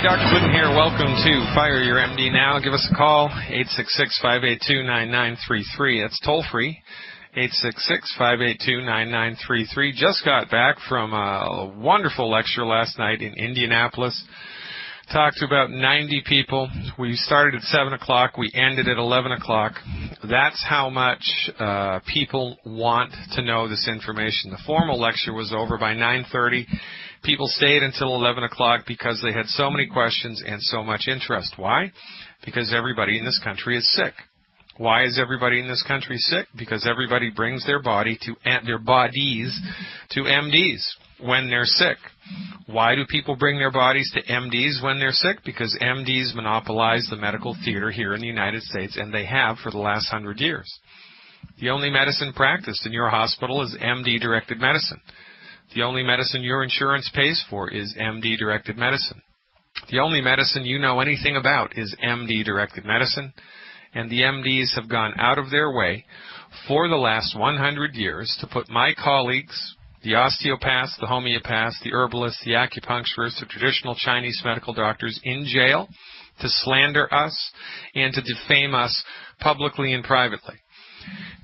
Dr. Glidden here. Welcome to Fire Your MD Now. Give us a call, 866-582-9933. That's toll-free, 866-582-9933. Just got back from a wonderful lecture last night in Indianapolis. Talked to about 90 people. We started at 7 o'clock. We ended at 11 o'clock. That's how much people want to know this information. The formal lecture was over by 9:30. People stayed until 11 o'clock because they had so many questions and so much interest. Why? Because everybody in this country is sick. Why is everybody in this country sick? Because everybody brings their bodies to MDs when they're sick. Why do people bring their bodies to MDs when they're sick? Because MDs monopolize the medical theater here in the United States, and they have for the last 100 years. The only medicine practiced in your hospital is MD-directed medicine. The only medicine your insurance pays for is MD-directed medicine. The only medicine you know anything about is MD-directed medicine, and the MDs have gone out of their way for the last 100 years to put my colleagues, the osteopaths, the homeopaths, the herbalists, the acupuncturists, the traditional Chinese medical doctors in jail to slander us and to defame us publicly and privately.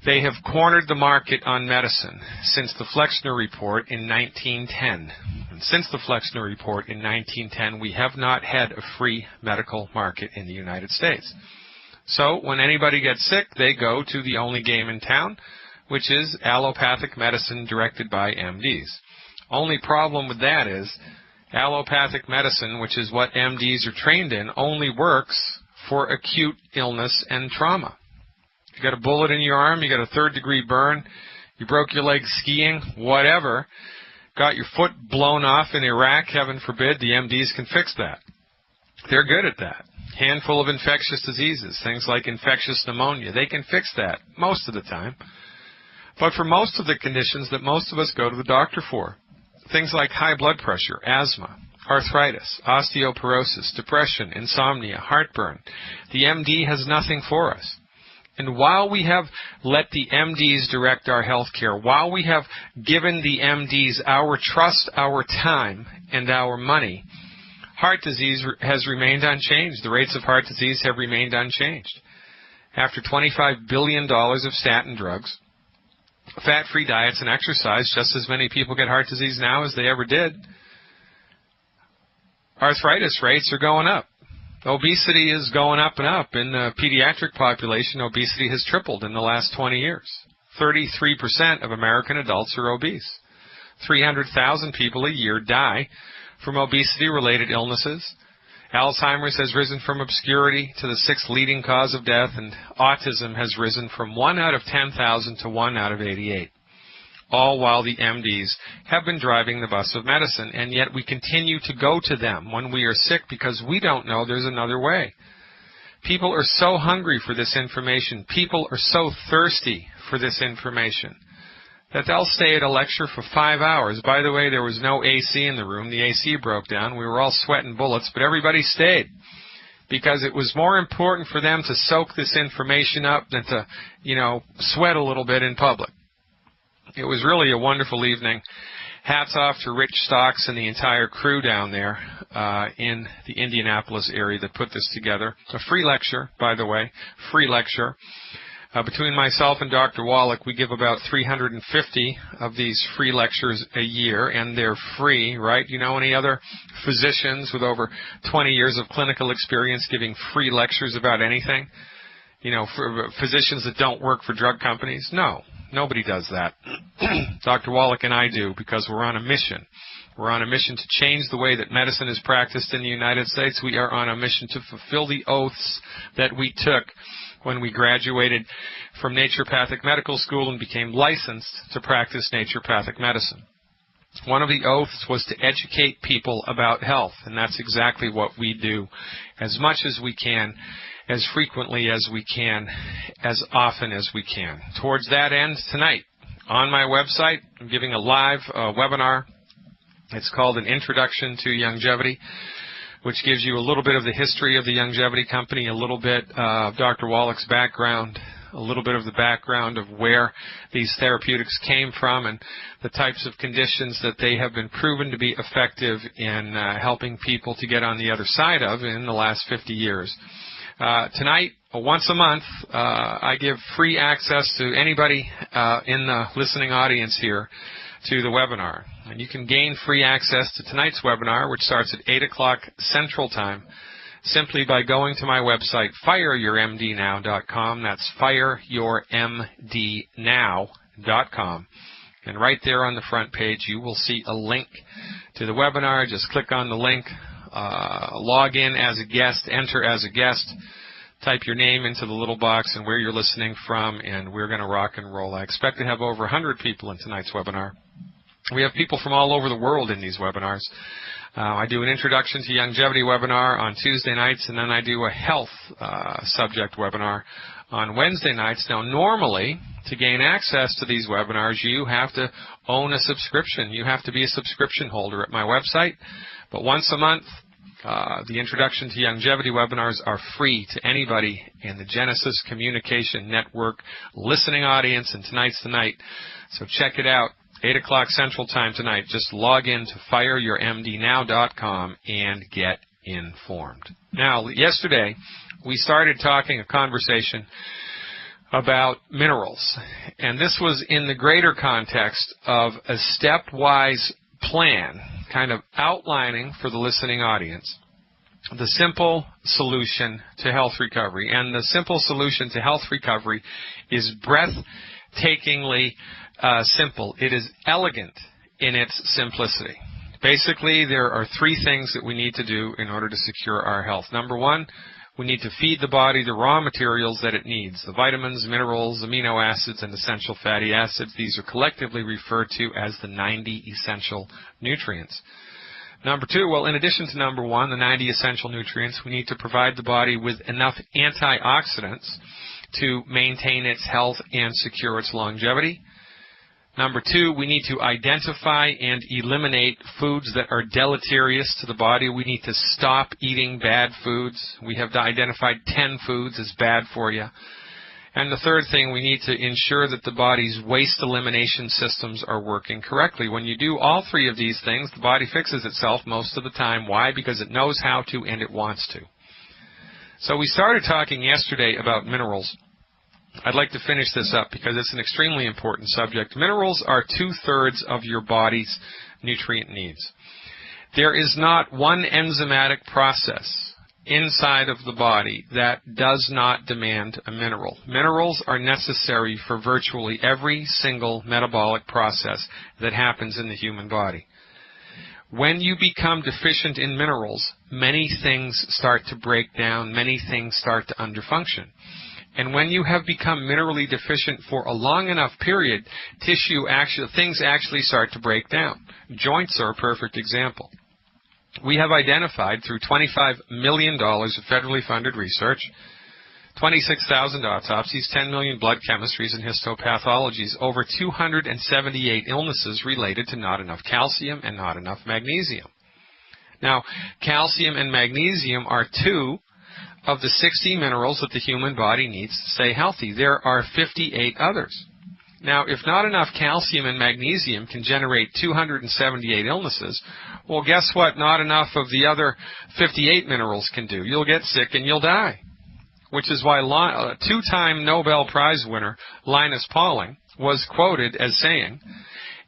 They have cornered the market on medicine since the Flexner Report in 1910. And since the Flexner Report in 1910, we have not had a free medical market in the United States. So when anybody gets sick, they go to the only game in town, which is allopathic medicine directed by MDs. Only problem with that is allopathic medicine, which is what MDs are trained in, only works for acute illness and trauma. You got a bullet in your arm, you got a third-degree burn, you broke your leg skiing, whatever, got your foot blown off in Iraq, heaven forbid, the MDs can fix that. They're good at that. Handful of infectious diseases, things like infectious pneumonia, they can fix that most of the time. But for most of the conditions that most of us go to the doctor for, things like high blood pressure, asthma, arthritis, osteoporosis, depression, insomnia, heartburn, the MD has nothing for us. And while we have let the MDs direct our health care, while we have given the MDs our trust, our time, and our money, heart disease has remained unchanged. The rates of heart disease have remained unchanged. After $25 billion of statin drugs, fat-free diets and exercise, just as many people get heart disease now as they ever did. Arthritis rates are going up. Obesity is going up and up. In the pediatric population, obesity has tripled in the last 20 years. 33% of American adults are obese. 300,000 people a year die from obesity-related illnesses. Alzheimer's has risen from obscurity to the sixth leading cause of death, and autism has risen from 1 out of 10,000 to 1 out of 88. All while the MDs have been driving the bus of medicine, and yet we continue to go to them when we are sick because we don't know there's another way. People are so hungry for this information. People are so thirsty for this information that they'll stay at a lecture for 5 hours. By the way, there was no AC in the room. The AC broke down. We were all sweating bullets, but everybody stayed because it was more important for them to soak this information up than to, sweat a little bit in public. It was really a wonderful evening. Hats off to Rich Stocks and the entire crew down there in the Indianapolis area that put this together. A free lecture, by the way, free lecture. Between myself and Dr. Wallach, we give about 350 of these free lectures a year, and they're free, right? You know any other physicians with over 20 years of clinical experience giving free lectures about anything? For physicians that don't work for drug companies? No, nobody does that. Dr. Wallach and I do because we're on a mission. We're on a mission to change the way that medicine is practiced in the United States. We are on a mission to fulfill the oaths that we took when we graduated from naturopathic medical school and became licensed to practice naturopathic medicine. One of the oaths was to educate people about health, and that's exactly what we do as much as we can, as frequently as we can, as often as we can. Towards that end, tonight, on my website, I'm giving a live webinar. It's called An Introduction to Longevity, which gives you a little bit of the history of the Longevity Company, a little bit of Dr. Wallach's background, a little bit of the background of where these therapeutics came from and the types of conditions that they have been proven to be effective in helping people to get on the other side of in the last 50 years. Tonight, once a month, I give free access to anybody in the listening audience here to the webinar. And you can gain free access to tonight's webinar, which starts at 8 o'clock Central Time, simply by going to my website, fireyourmdnow.com. That's fireyourmdnow.com. And right there on the front page, you will see a link to the webinar. Just click on the link, log in as a guest, enter as a guest, type your name into the little box and where you're listening from, and we're going to rock and roll. I expect to have over 100 people in tonight's webinar. We have people from all over the world in these webinars. I do an introduction to longevity webinar on Tuesday nights, and then I do a health subject webinar on Wednesday nights. Now, normally, to gain access to these webinars, you have to own a subscription. You have to be a subscription holder at my website. But once a month, the introduction to longevity webinars are free to anybody in the Genesis Communication Network listening audience, and tonight's the night. So check it out. 8 o'clock Central Time tonight. Just log in to fireyourmdnow.com and get informed. Now, yesterday, we started talking a conversation about minerals. And this was in the greater context of a stepwise plan, kind of outlining for the listening audience the simple solution to health recovery. And the simple solution to health recovery is breathtakingly simple. It is elegant in its simplicity. Basically, there are three things that we need to do in order to secure our health. Number one, we need to feed the body the raw materials that it needs, the vitamins, minerals, amino acids, and essential fatty acids. These are collectively referred to as the 90 essential nutrients. Number two, well, in addition to number one, the 90 essential nutrients, we need to provide the body with enough antioxidants to maintain its health and secure its longevity. Number two, we need to identify and eliminate foods that are deleterious to the body. We need to stop eating bad foods. We have identified 10 foods as bad for you. And the third thing, we need to ensure that the body's waste elimination systems are working correctly. When you do all three of these things, the body fixes itself most of the time. Why? Because it knows how to and it wants to. So we started talking yesterday about minerals. I'd like to finish this up because it's an extremely important subject. Minerals are 2/3 of your body's nutrient needs. There is not one enzymatic process inside of the body that does not demand a mineral. Minerals are necessary for virtually every single metabolic process that happens in the human body. When you become deficient in minerals, many things start to break down, many things start to underfunction. And when you have become minerally deficient for a long enough period, things actually start to break down. Joints are a perfect example. We have identified through $25 million of federally funded research, 26,000 autopsies, 10 million blood chemistries and histopathologies, over 278 illnesses related to not enough calcium and not enough magnesium. Now, calcium and magnesium are two of the 60 minerals that the human body needs to stay healthy. There are 58 others. Now, if not enough calcium and magnesium can generate 278 illnesses, well, guess what? Not enough of the other 58 minerals can do. You'll get sick and you'll die. Which is why two-time Nobel Prize winner Linus Pauling was quoted as saying,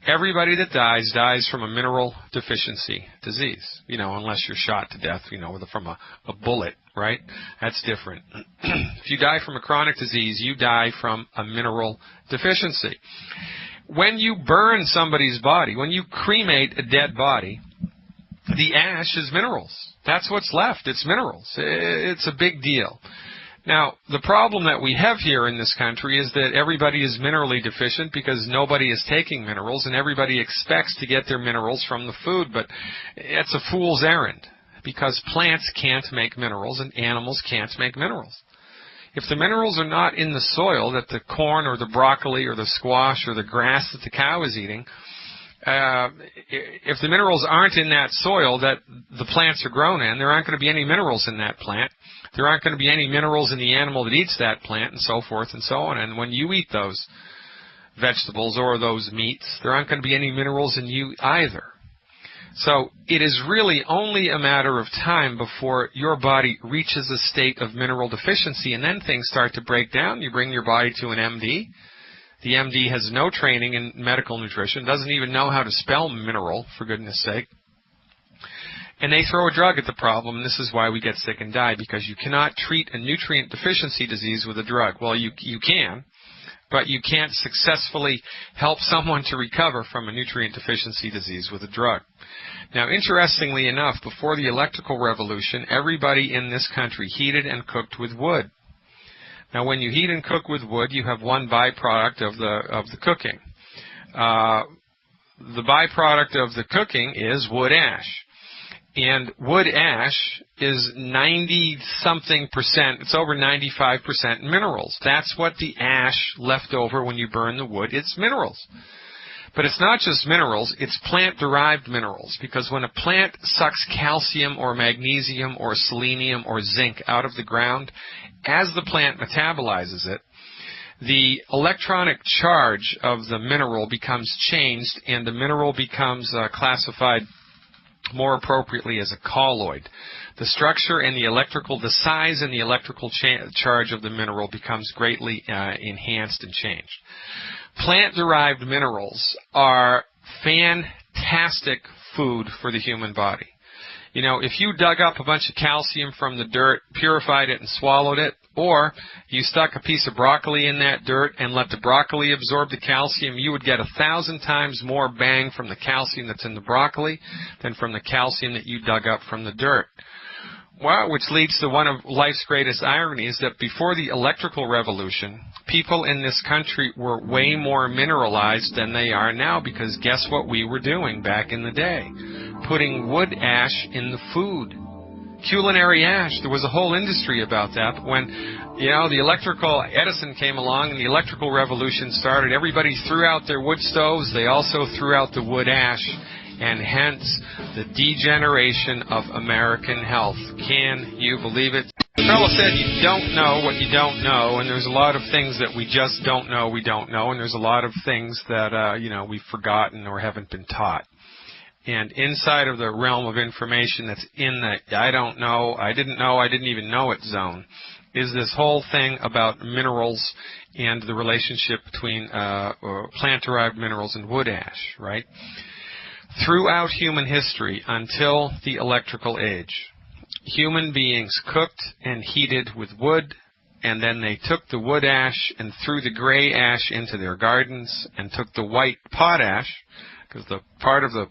everybody that dies from a mineral deficiency disease. Unless you're shot to death, from a bullet, right? That's different. If you die from a chronic disease, you die from a mineral deficiency. When you burn somebody's body, when you cremate a dead body, the ash is minerals. That's what's left. It's minerals. It's a big deal. Now, the problem that we have here in this country is that everybody is minerally deficient because nobody is taking minerals, and everybody expects to get their minerals from the food, but it's a fool's errand because plants can't make minerals and animals can't make minerals. If the minerals are not in the soil that the corn or the broccoli or the squash or the grass that the cow is eating, if the minerals aren't in that soil that the plants are grown in, there aren't going to be any minerals in that plant. There aren't going to be any minerals in the animal that eats that plant, and so forth and so on. And when you eat those vegetables or those meats, there aren't going to be any minerals in you either. So it is really only a matter of time before your body reaches a state of mineral deficiency, and then things start to break down. You bring your body to an MD. The MD has no training in medical nutrition, doesn't even know how to spell mineral, for goodness sake. And they throw a drug at the problem, and this is why we get sick and die, because you cannot treat a nutrient deficiency disease with a drug. Well, you can, but you can't successfully help someone to recover from a nutrient deficiency disease with a drug. Now, interestingly enough, before the electrical revolution, everybody in this country heated and cooked with wood. Now, when you heat and cook with wood, you have one byproduct of the cooking. The byproduct of the cooking is wood ash. And wood ash is 90-something%, it's over 95% minerals. That's what the ash left over when you burn the wood, it's minerals. But it's not just minerals, it's plant-derived minerals, because when a plant sucks calcium or magnesium or selenium or zinc out of the ground, as the plant metabolizes it, the electronic charge of the mineral becomes changed, and the mineral becomes classified more appropriately as a colloid. The structure and the size and the electrical charge of the mineral becomes greatly enhanced and changed. Plant-derived minerals are fantastic food for the human body. You know, if you dug up a bunch of calcium from the dirt, purified it and swallowed it, or you stuck a piece of broccoli in that dirt and let the broccoli absorb the calcium, you would get 1,000 times more bang from the calcium that's in the broccoli than from the calcium that you dug up from the dirt. Well, which leads to one of life's greatest ironies, that before the electrical revolution, people in this country were way more mineralized than they are now, because guess what we were doing back in the day? Putting wood ash in the food. Culinary ash. There was a whole industry about that. But when, the Edison came along and the electrical revolution started, everybody threw out their wood stoves. They also threw out the wood ash, and hence the degeneration of American health. Can you believe it? The fellow said you don't know what you don't know, and there's a lot of things that we just don't know we don't know, and there's a lot of things that, we've forgotten or haven't been taught. And inside of the realm of information that's in the I don't know, I didn't even know it zone, is this whole thing about minerals and the relationship between plant-derived minerals and wood ash, right? Throughout human history, until the electrical age, human beings cooked and heated with wood, and then they took the wood ash and threw the gray ash into their gardens, and took the white potash, because the part of the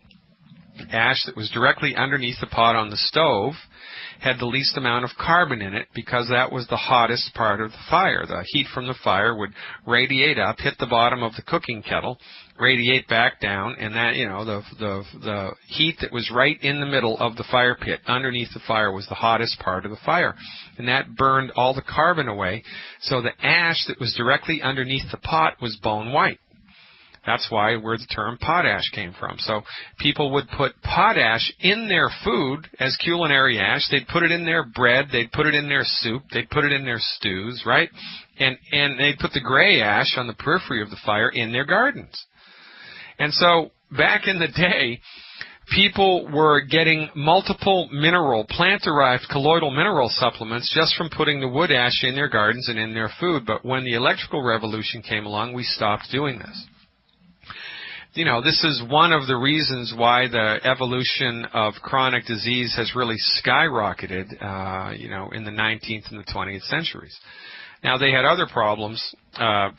ash that was directly underneath the pot on the stove had the least amount of carbon in it, because that was the hottest part of the fire. The heat from the fire would radiate up, hit the bottom of the cooking kettle, radiate back down, and that, the heat that was right in the middle of the fire pit underneath the fire was the hottest part of the fire, and that burned all the carbon away. So the ash that was directly underneath the pot was bone white. That's where the term potash came from. So people would put potash in their food as culinary ash. They'd put it in their bread. They'd put it in their soup. They'd put it in their stews, right? And they'd put the gray ash on the periphery of the fire in their gardens. And so back in the day, people were getting multiple plant-derived colloidal mineral supplements just from putting the wood ash in their gardens and in their food. But when the electrical revolution came along, we stopped doing this. This is one of the reasons why the evolution of chronic disease has really skyrocketed, in the 19th and the 20th centuries. Now, they had other problems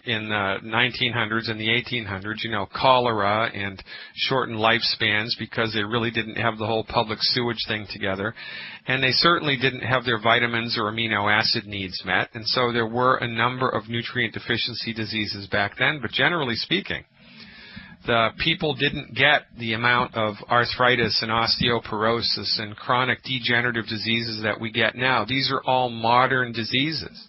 in the 1900s and the 1800s, cholera and shortened lifespans, because they really didn't have the whole public sewage thing together. And they certainly didn't have their vitamins or amino acid needs met. And so there were a number of nutrient deficiency diseases back then. But generally speaking, the people didn't get the amount of arthritis and osteoporosis and chronic degenerative diseases that we get now. These are all modern diseases.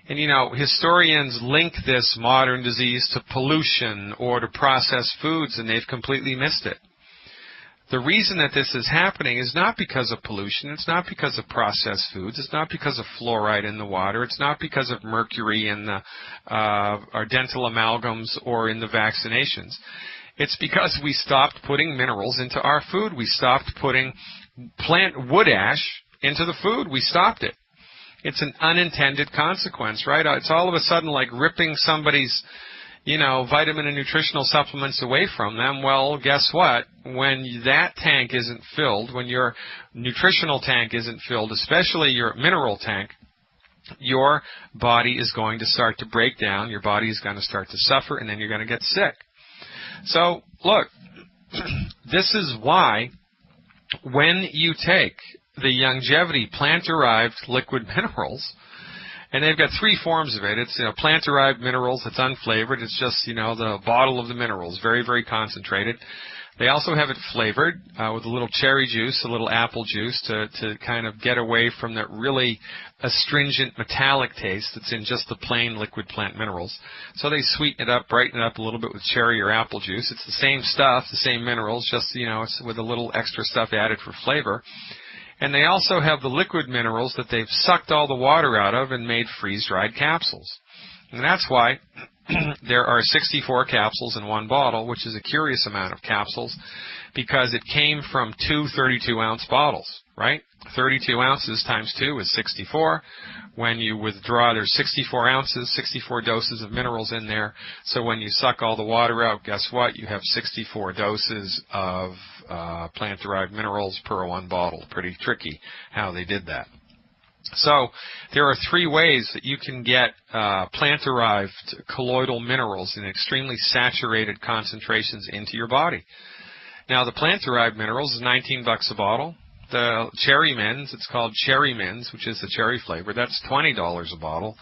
And, historians link this modern disease to pollution or to processed foods, and they've completely missed it. The reason that this is happening is not because of pollution. It's not because of processed foods. It's not because of fluoride in the water. It's not because of mercury in our dental amalgams or in the vaccinations. It's because we stopped putting minerals into our food. We stopped putting plant wood ash into the food. We stopped it. It's an unintended consequence, right? It's all of a sudden like ripping somebody's vitamin and nutritional supplements away from them. Well, guess what? When that tank isn't filled, when your nutritional tank isn't filled, especially your mineral tank, your body is going to start to break down, your body is going to start to suffer, and then you're going to get sick. So, look, this is why when you take the Youngevity plant-derived liquid minerals, and they've got three forms of it. It's plant-derived minerals. It's unflavored. It's just the bottle of the minerals, very, very concentrated. They also have it flavored with a little cherry juice, a little apple juice to kind of get away from that really astringent metallic taste that's in just the plain liquid plant minerals. So they sweeten it up, brighten it up a little bit with cherry or apple juice. It's the same stuff, the same minerals, just it's with a little extra stuff added for flavor. And they also have the liquid minerals that they've sucked all the water out of and made freeze-dried capsules. And that's why there are 64 capsules in one bottle, which is a curious amount of capsules, because it came from two 32-ounce bottles, right? 32 ounces times 2 is 64. When you withdraw, there's 64 ounces, 64 doses of minerals in there. So when you suck all the water out, guess what? You have 64 doses of plant-derived minerals per one bottle. Pretty tricky how they did that. So there are three ways that you can get plant-derived colloidal minerals in extremely saturated concentrations into your body. Now, the plant-derived minerals is $19 a bottle. The Cherry Mints, it's called Cherry Mints, which is the cherry flavor. That's $20 a bottle.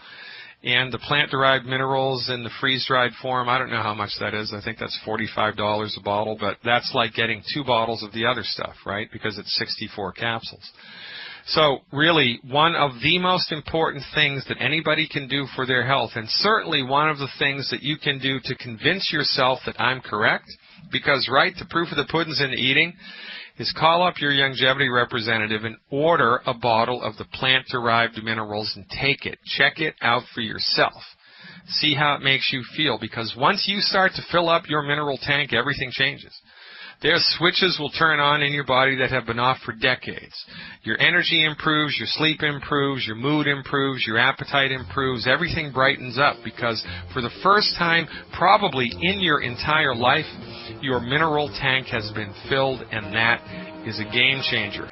And the plant-derived minerals in the freeze-dried form, I don't know how much that is. I think that's $45 a bottle, but that's like getting 2 bottles of the other stuff, right? Because it's 64 capsules. So really, one of the most important things that anybody can do for their health, and certainly one of the things that you can do to convince yourself that I'm correct, because, right, the proof of the pudding's in the eating, is call up your Youngevity representative and order a bottle of the plant-derived minerals and take it. Check it out for yourself. See how it makes you feel, because once you start to fill up your mineral tank, everything changes. There's switches will turn on in your body that have been off for decades. Your energy improves, your sleep improves, your mood improves, your appetite improves, everything brightens up because for the first time probably in your entire life, your mineral tank has been filled, and that is a game changer.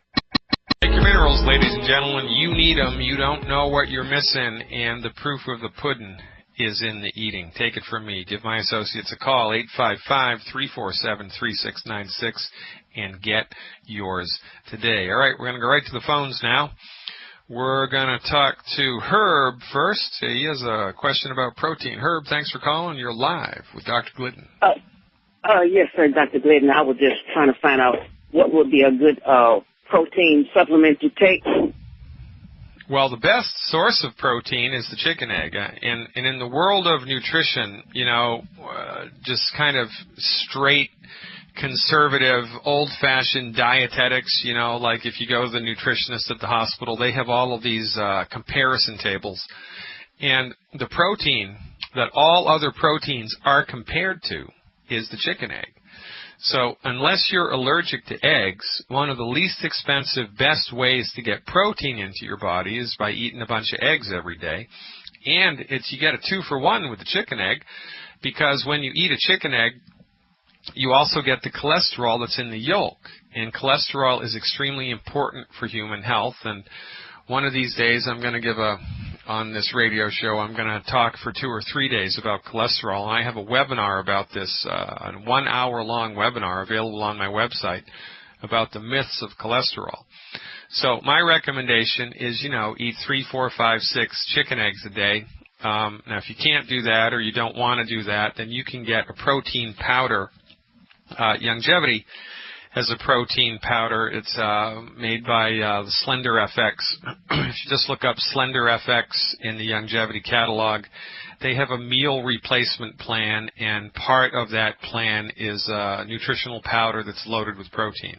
Take your minerals, ladies and gentlemen. You need them. You don't know what you're missing, and the proof of the pudding is in the eating. Take it from me. Give my associates a call, 855-347-3696, and get yours today. All right, we're going to go right to the phones now. We're going to talk to Herb first. He has a question about protein. Herb, thanks for calling. You're live with Dr. Glidden. Yes, sir, Dr. Glidden. I was just trying to find out what would be a good protein supplement to take. Well, the best source of protein is the chicken egg. And in the world of nutrition, just kind of straight, conservative, old-fashioned dietetics, like if you go to the nutritionist at the hospital, they have all of these comparison tables. And the protein that all other proteins are compared to is the chicken egg. So unless you're allergic to eggs, one of the least expensive, best ways to get protein into your body is by eating a bunch of eggs every day. And you get a 2-for-1 with the chicken egg, because when you eat a chicken egg, you also get the cholesterol that's in the yolk. And cholesterol is extremely important for human health. And one of these days I'm going to give on this radio show, I'm going to talk for 2 or 3 days about cholesterol. And I have a webinar about this, a 1-hour-long webinar available on my website about the myths of cholesterol. So my recommendation is, eat 3, 4, 5, 6 chicken eggs a day. Now, if you can't do that or you don't want to do that, then you can get a protein powder. Youngevity as a protein powder. It's made by the Slender FX. If you just look up Slender FX in the longevity catalog, they have a meal replacement plan, and part of that plan is a nutritional powder that's loaded with protein.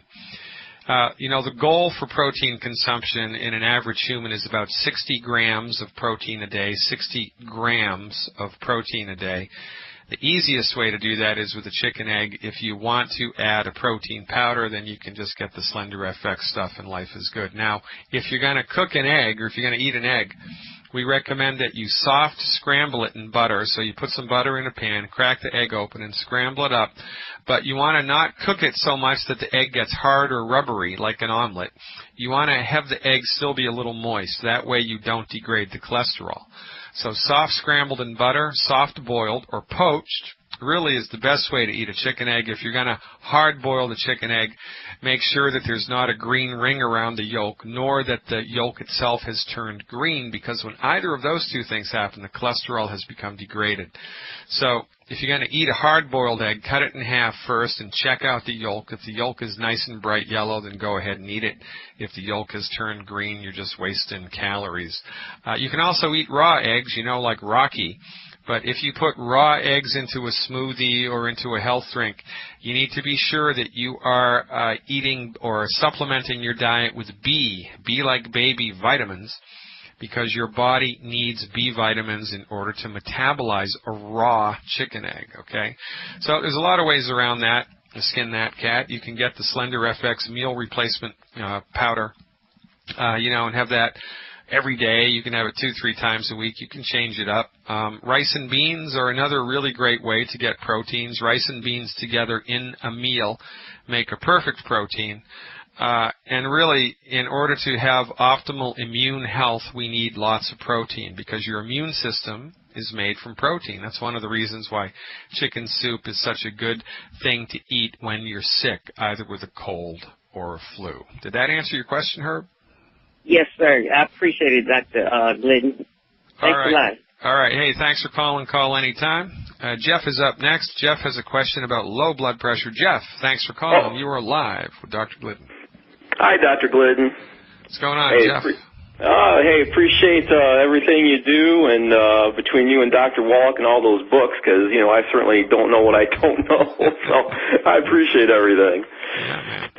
The goal for protein consumption in an average human is about 60 grams of protein a day, 60 grams of protein a day. The easiest way to do that is with a chicken egg. If you want to add a protein powder, then you can just get the Slender FX stuff and life is good. Now, if you're going to cook an egg or if you're going to eat an egg, we recommend that you soft scramble it in butter. So you put some butter in a pan, crack the egg open, and scramble it up. But you want to not cook it so much that the egg gets hard or rubbery like an omelet. You want to have the egg still be a little moist. That way you don't degrade the cholesterol. So soft scrambled in butter, soft boiled, or poached really is the best way to eat a chicken egg. If you're going to hard boil the chicken egg, make sure that there's not a green ring around the yolk, nor that the yolk itself has turned green, because when either of those two things happen, the cholesterol has become degraded. So if you're going to eat a hard-boiled egg, cut it in half first and check out the yolk. If the yolk is nice and bright yellow, then go ahead and eat it. If the yolk has turned green, you're just wasting calories. You can also eat raw eggs, like Rocky. But if you put raw eggs into a smoothie or into a health drink, you need to be sure that you are eating or supplementing your diet with B like baby vitamins, because your body needs B vitamins in order to metabolize a raw chicken egg, okay? So there's a lot of ways around that to skin that cat. You can get the Slender FX meal replacement powder, and have that every day. You can have it 2-3 times a week. You can change it up. Rice and beans are another really great way to get proteins. Rice and beans together in a meal make a perfect protein. And really, in order to have optimal immune health, we need lots of protein, because your immune system is made from protein. That's one of the reasons why chicken soup is such a good thing to eat when you're sick, either with a cold or a flu. Did that answer your question, Herb? Yes, sir. I appreciate it, Dr. Glidden. Thanks a lot. All right. Hey, thanks for calling. Call anytime. Jeff is up next. Jeff has a question about low blood pressure. Jeff, thanks for calling. You are live with Dr. Glidden. Hi, Dr. Glidden. What's going on, Jeff? Appreciate everything you do, and between you and Dr. Wallach and all those books, because, I certainly don't know what I don't know, so I appreciate everything. Yeah, man.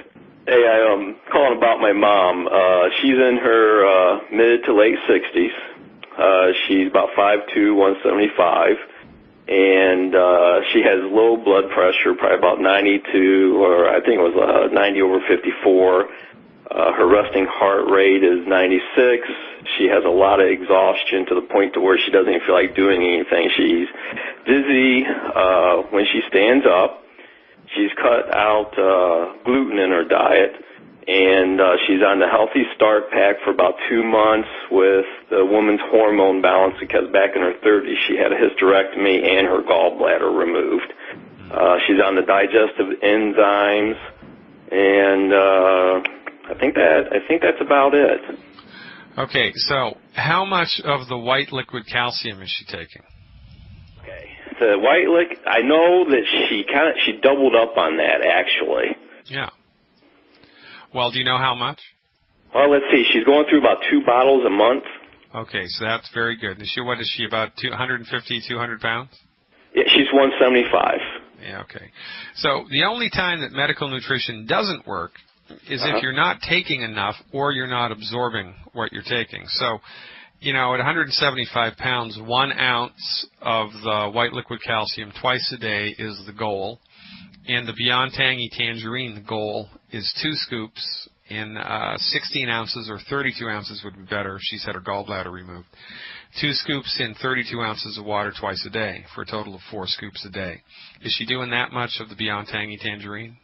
Hey, I'm calling about my mom. She's in her mid to late 60s. She's about 5'2", 175, and she has low blood pressure, probably about 92, or I think it was 90 over 54. Her resting heart rate is 96. She has a lot of exhaustion to the point to where she doesn't even feel like doing anything. She's dizzy when she stands up. She's cut out gluten in her diet, and she's on the Healthy Start Pack for about 2 months with the woman's hormone balance, because back in her 30s she had a hysterectomy and her gallbladder removed. She's on the digestive enzymes, and I think that's about it. Okay, so how much of the white liquid calcium is she taking? Okay, the white liquid, I know that she doubled up on that, actually. Yeah. Well, do you know how much? Well, let's see. She's going through about 2 bottles a month. Okay, so that's very good. What is she, about 150, 200 pounds? Yeah, she's 175. Yeah, okay. So the only time that medical nutrition doesn't work is if you're not taking enough or you're not absorbing what you're taking. So, at 175 pounds, 1 ounce of the white liquid calcium twice a day is the goal. And the Beyond Tangy Tangerine, the goal is 2 scoops in 16 ounces, or 32 ounces would be better if she's had her gallbladder removed. 2 scoops in 32 ounces of water twice a day, for a total of 4 scoops a day. Is she doing that much of the Beyond Tangy Tangerine?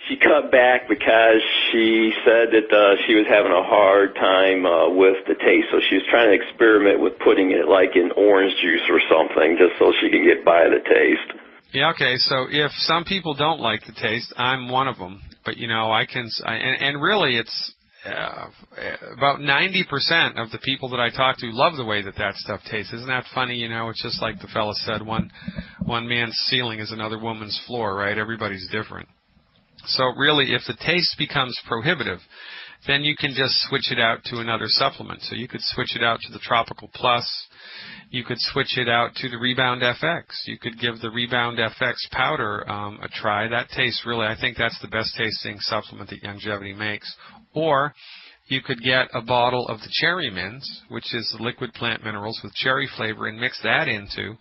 She cut back because she said that she was having a hard time with the taste, so she was trying to experiment with putting it like in orange juice or something, just so she can get by the taste. Yeah, okay, so if some people don't like the taste, I'm one of them. But, and really it's about 90% of the people that I talk to love the way that stuff tastes. Isn't that funny? It's just like the fella said, one man's ceiling is another woman's floor, right? Everybody's different. So really, if the taste becomes prohibitive, then you can just switch it out to another supplement. So you could switch it out to the Tropical Plus. You could switch it out to the Rebound FX. You could give the Rebound FX powder a try. That tastes really, I think that's the best tasting supplement that Longevity makes. Or you could get a bottle of the Cherry Mints, which is the liquid plant minerals with cherry flavor, and mix that into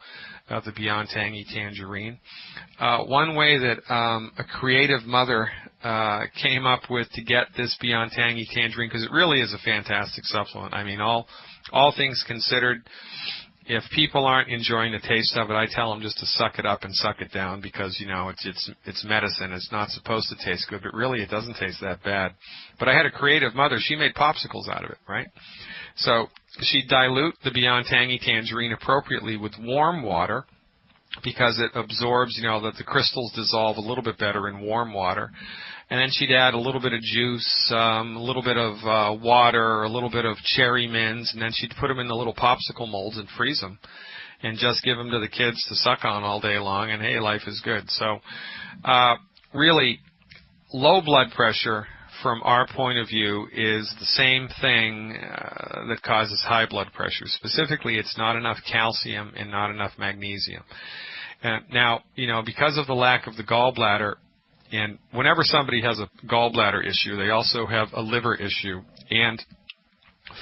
the Beyond Tangy Tangerine. One way that a creative mother came up with to get this Beyond Tangy Tangerine, because it really is a fantastic supplement. I mean, all things considered, if people aren't enjoying the taste of it, I tell them just to suck it up and suck it down, because, you know, it's medicine. It's not supposed to taste good, but really it doesn't taste that bad. But I had a creative mother. She made popsicles out of it, right? So she'd dilute the Beyond Tangy Tangerine appropriately with warm water, because it absorbs, you know, that the crystals dissolve a little bit better in warm water. And then she'd add a little bit of juice, a little bit of water, a little bit of cherry mints, and then she'd put them in the little popsicle molds and freeze them and just give them to the kids to suck on all day long, and hey, life is good. So really, low blood pressure from our point of view is the same thing that causes high blood pressure. Specifically, it's not enough calcium and not enough magnesium. Now, you know, because of the lack of the gallbladder, and whenever somebody has a gallbladder issue, they also have a liver issue. And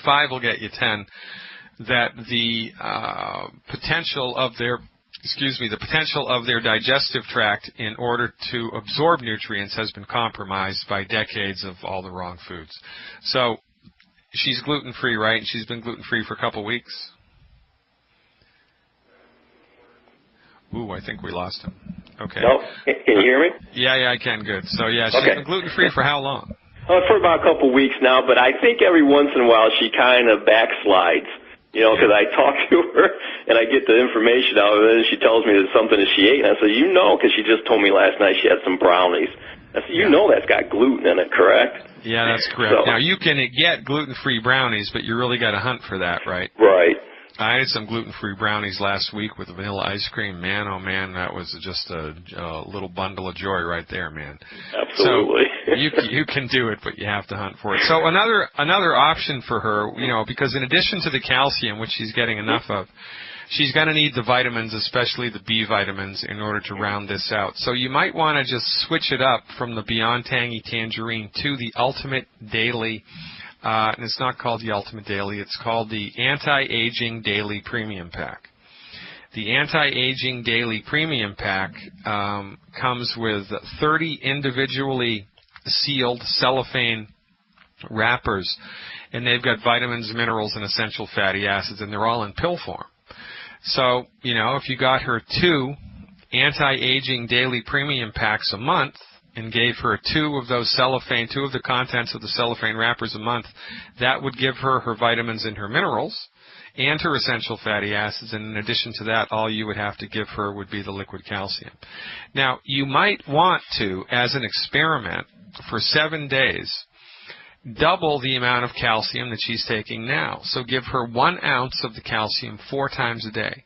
5 will get you 10, that the potential of their digestive tract in order to absorb nutrients has been compromised by decades of all the wrong foods. So she's gluten-free, right? And she's been gluten-free for a couple weeks. Ooh, I think we lost him. Okay. No? Can you hear me? Yeah, I can. Good. So, yeah, she's been gluten-free for how long? For about a couple weeks now, but I think every once in a while she kind of backslides, you know, because I talk to her and I get the information out of it, and she tells me that something that she ate, and I said, you know, because she just told me last night she had some brownies. I said, you know that's got gluten in it, correct? Yeah, that's correct. So, now, you can get gluten-free brownies, but you really got to hunt for that, right? Right. I had some gluten-free brownies last week with vanilla ice cream. Man, oh man, that was just a little bundle of joy right there, man. Absolutely. So you can do it, but you have to hunt for it. So another option for her, you know, because in addition to the calcium, which she's getting enough of, she's going to need the vitamins, especially the B vitamins, in order to round this out. So you might want to just switch it up from the Beyond Tangy Tangerine to the Ultimate Daily. And it's not called the Ultimate Daily. It's called the Anti-Aging Daily Premium Pack. The Anti-Aging Daily Premium Pack comes with 30 individually sealed cellophane wrappers, and they've got vitamins, minerals, and essential fatty acids, and they're all in pill form. So, you know, if you got her 2 Anti-Aging Daily Premium Packs a month, and gave her 2 of the contents of the cellophane wrappers a month, that would give her her vitamins and her minerals and her essential fatty acids. And in addition to that, all you would have to give her would be the liquid calcium. Now, you might want to, as an experiment, for 7 days, double the amount of calcium that she's taking now. So give her 1 ounce of the calcium 4 times a day.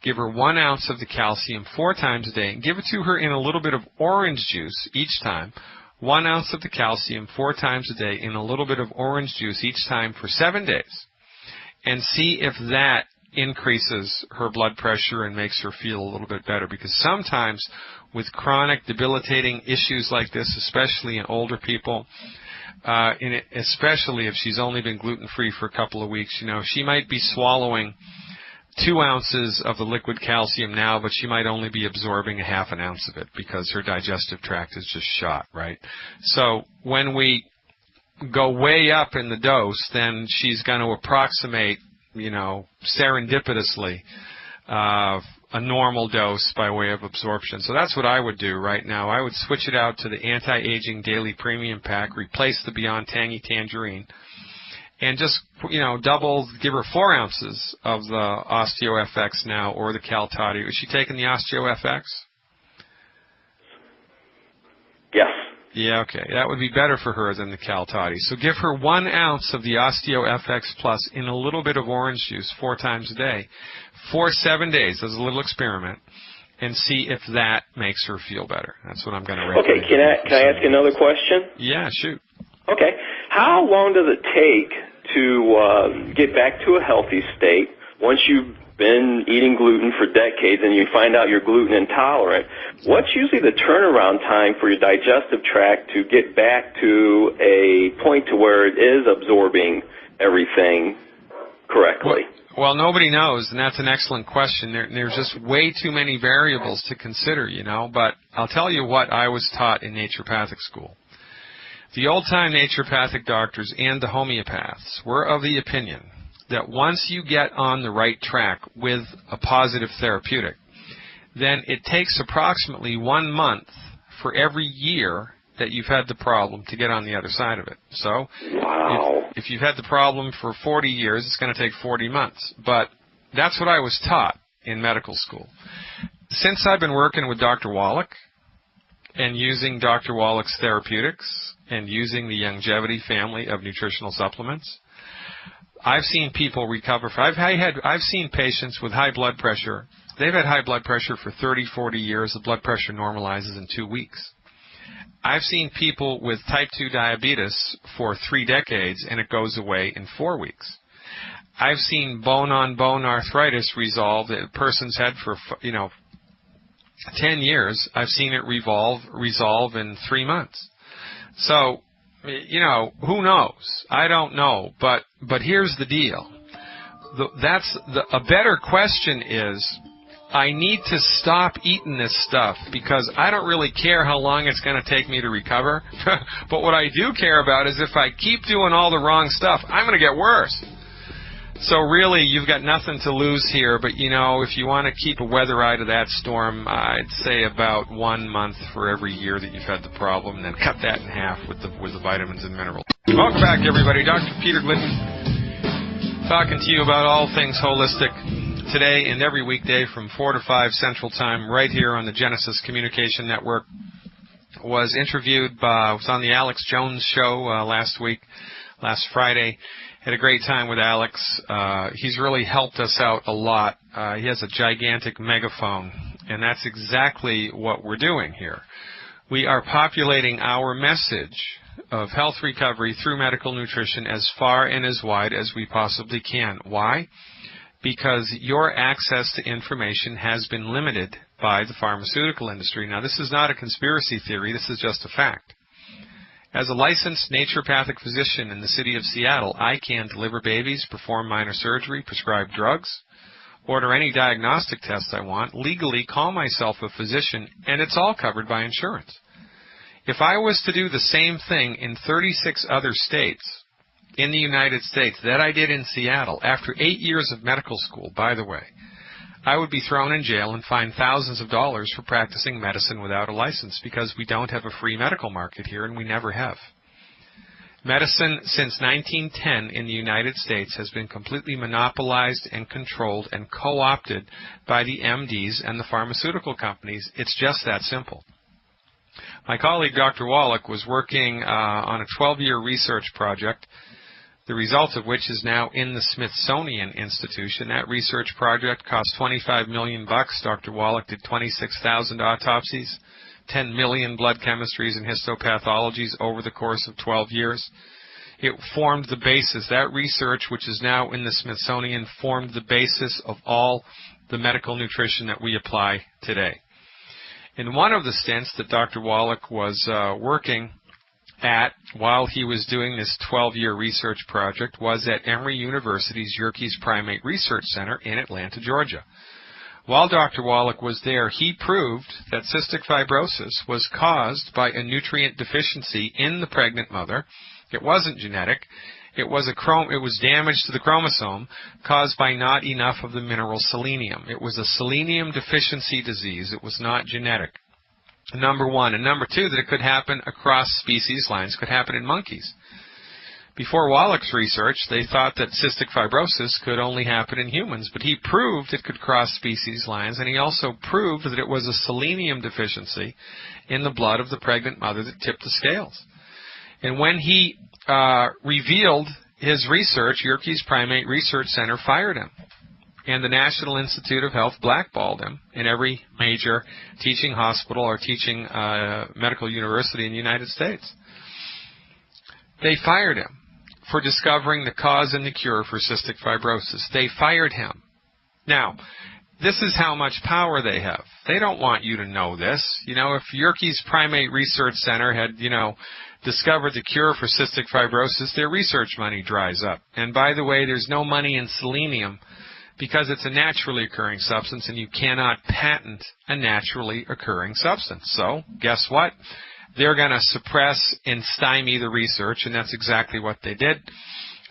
Give her 1 ounce of the calcium 4 times a day, and give it to her in a little bit of orange juice each time. 1 ounce of the calcium 4 times a day in a little bit of orange juice each time for 7 days, and see if that increases her blood pressure and makes her feel a little bit better. Because sometimes with chronic debilitating issues like this, especially in older people, especially if she's only been gluten-free for a couple of weeks, you know, she might be swallowing 2 ounces of the liquid calcium now, but she might only be absorbing a half an ounce of it because her digestive tract is just shot, right? So when we go way up in the dose, then she's going to approximate, you know, serendipitously a normal dose by way of absorption. So that's what I would do right now. I would switch it out to the Anti-Aging Daily Premium Pack, replace the Beyond Tangy Tangerine, and just, you know, give her 4 ounces of the OsteoFX now, or the Cal-Toddy. Is she taking the OsteoFX? Yes. Yeah, okay. That would be better for her than the Cal-Toddy. So give her 1 ounce of the OsteoFX Plus in a little bit of orange juice 4 times a day for 7 days as a little experiment. and see if that makes her feel better. That's what I'm going to recommend. Okay, can I ask another question? Yeah, shoot. Okay. How long does it take to get back to a healthy state once you've been eating gluten for decades and you find out you're gluten intolerant? What's usually the turnaround time for your digestive tract to get back to a point to where it is absorbing everything correctly? Well, nobody knows, and that's an excellent question. There's just way too many variables to consider, but I'll tell you what I was taught in naturopathic school. The old-time naturopathic doctors and the homeopaths were of the opinion that once you get on the right track with a positive therapeutic, then it takes approximately 1 month for every year that you've had the problem to get on the other side of it. So if you've had the problem for 40 years, it's going to take 40 months. But that's what I was taught in medical school. Since I've been working with Dr. Wallach and using Dr. Wallach's therapeutics and using the Longevity family of nutritional supplements, I've seen people recover. I've seen patients with high blood pressure. They've had high blood pressure for 30, 40 years. The blood pressure normalizes in 2 weeks. I've seen people with type 2 diabetes for 3 decades, and it goes away in 4 weeks. I've seen bone-on-bone arthritis resolve that a person's had for 10 years. I've seen it resolve in 3 months. So, who knows? I don't know. But here's the deal. A better question is, I need to stop eating this stuff because I don't really care how long it's going to take me to recover. But what I do care about is if I keep doing all the wrong stuff, I'm going to get worse. So really, you've got nothing to lose here. But, if you want to keep a weather eye to that storm, I'd say about 1 month for every year that you've had the problem, and then cut that in half with the vitamins and minerals. Welcome back, everybody. Dr. Peter Glidden talking to you about all things holistic today and every weekday from 4 to 5 Central Time right here on the Genesis Communication Network. Was on the Alex Jones show last Friday. Had a great time with Alex. He's really helped us out a lot. He has a gigantic megaphone, and that's exactly what we're doing here. We are populating our message of health recovery through medical nutrition as far and as wide as we possibly can. Why? Because your access to information has been limited by the pharmaceutical industry. Now, this is not a conspiracy theory. This is just a fact. As a licensed naturopathic physician in the city of Seattle, I can deliver babies, perform minor surgery, prescribe drugs, order any diagnostic tests I want, legally call myself a physician, and it's all covered by insurance. If I was to do the same thing in 36 other states in the United States that I did in Seattle, after 8 years of medical school, by the way, I would be thrown in jail and fined thousands of dollars for practicing medicine without a license because we don't have a free medical market here, and we never have. Medicine since 1910 in the United States has been completely monopolized and controlled and co-opted by the MDs and the pharmaceutical companies. It's just that simple. My colleague, Dr. Wallach, was working on a 12-year research project, the result of which is now in the Smithsonian Institution. That research project cost $25 million. Dr. Wallach did 26,000 autopsies, 10 million blood chemistries and histopathologies over the course of 12 years. It formed the basis. That research, which is now in the Smithsonian, formed the basis of all the medical nutrition that we apply today. In one of the stints that Dr. Wallach was working at while he was doing this 12-year research project was at Emory University's Yerkes Primate Research Center in Atlanta, Georgia. While Dr. Wallach was there, he proved that cystic fibrosis was caused by a nutrient deficiency in the pregnant mother. It wasn't genetic. It was damage to the chromosome caused by not enough of the mineral selenium. It was a selenium deficiency disease. It was not genetic. Number one. And number two, that it could happen across species lines, could happen in monkeys. Before Wallach's research, they thought that cystic fibrosis could only happen in humans, but he proved it could cross species lines, and he also proved that it was a selenium deficiency in the blood of the pregnant mother that tipped the scales. And when he revealed his research, Yerkes Primate Research Center fired him. And the National Institute of Health blackballed him in every major teaching hospital or teaching medical university in the United States. They fired him for discovering the cause and the cure for cystic fibrosis. They fired him. Now, this is how much power they have. They don't want you to know this. You know, if Yerkes Primate Research Center had, discovered the cure for cystic fibrosis, their research money dries up. And by the way, there's no money in selenium because it's a naturally occurring substance, and you cannot patent a naturally occurring substance. So, guess what? They're going to suppress and stymie the research, and that's exactly what they did.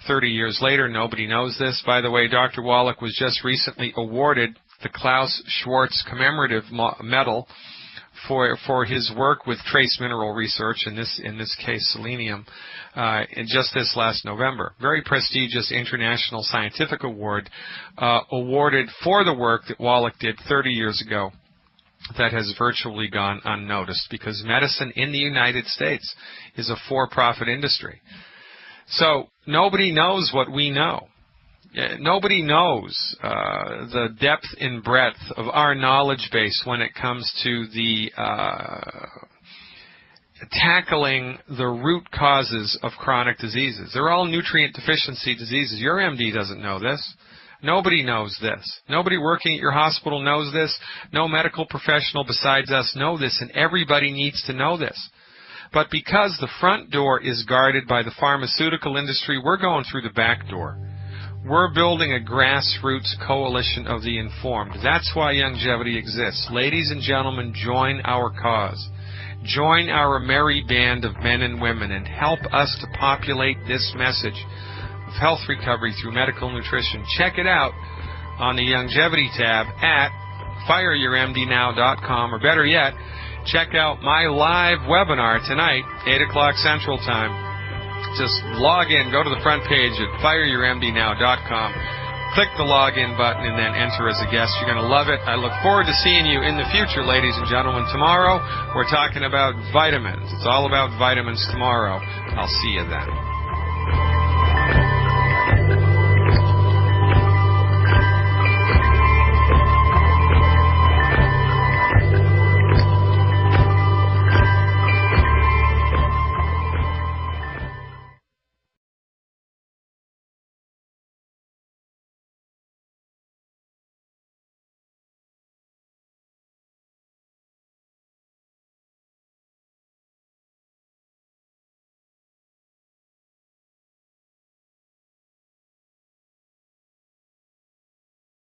30 years later, nobody knows this. By the way, Dr. Wallach was just recently awarded the Klaus Schwartz Commemorative Medal for his work with trace mineral research, in this case selenium, just this last November. Very prestigious international scientific award awarded for the work that Wallach did 30 years ago that has virtually gone unnoticed, because medicine in the United States is a for-profit industry. So nobody knows what we know. Nobody knows the depth and breadth of our knowledge base when it comes to the tackling the root causes of chronic diseases. They're all nutrient deficiency diseases. Your MD doesn't know this. Nobody knows this. Nobody working at your hospital knows this. No medical professional besides us know this, and everybody needs to know this. But because the front door is guarded by the pharmaceutical industry, we're going through the back door. We're building a grassroots coalition of the informed. That's why Youngevity exists. Ladies and gentlemen, join our cause. Join our merry band of men and women and help us to populate this message of health recovery through medical nutrition. Check it out on the Youngevity tab at fireyourmdnow.com, or better yet, check out my live webinar tonight, 8 o'clock Central Time. Just log in, go to the front page at fireyourmdnow.com, click the login button, and then enter as a guest. You're going to love it. I look forward to seeing you in the future, ladies and gentlemen. Tomorrow, we're talking about vitamins. It's all about vitamins tomorrow. I'll see you then.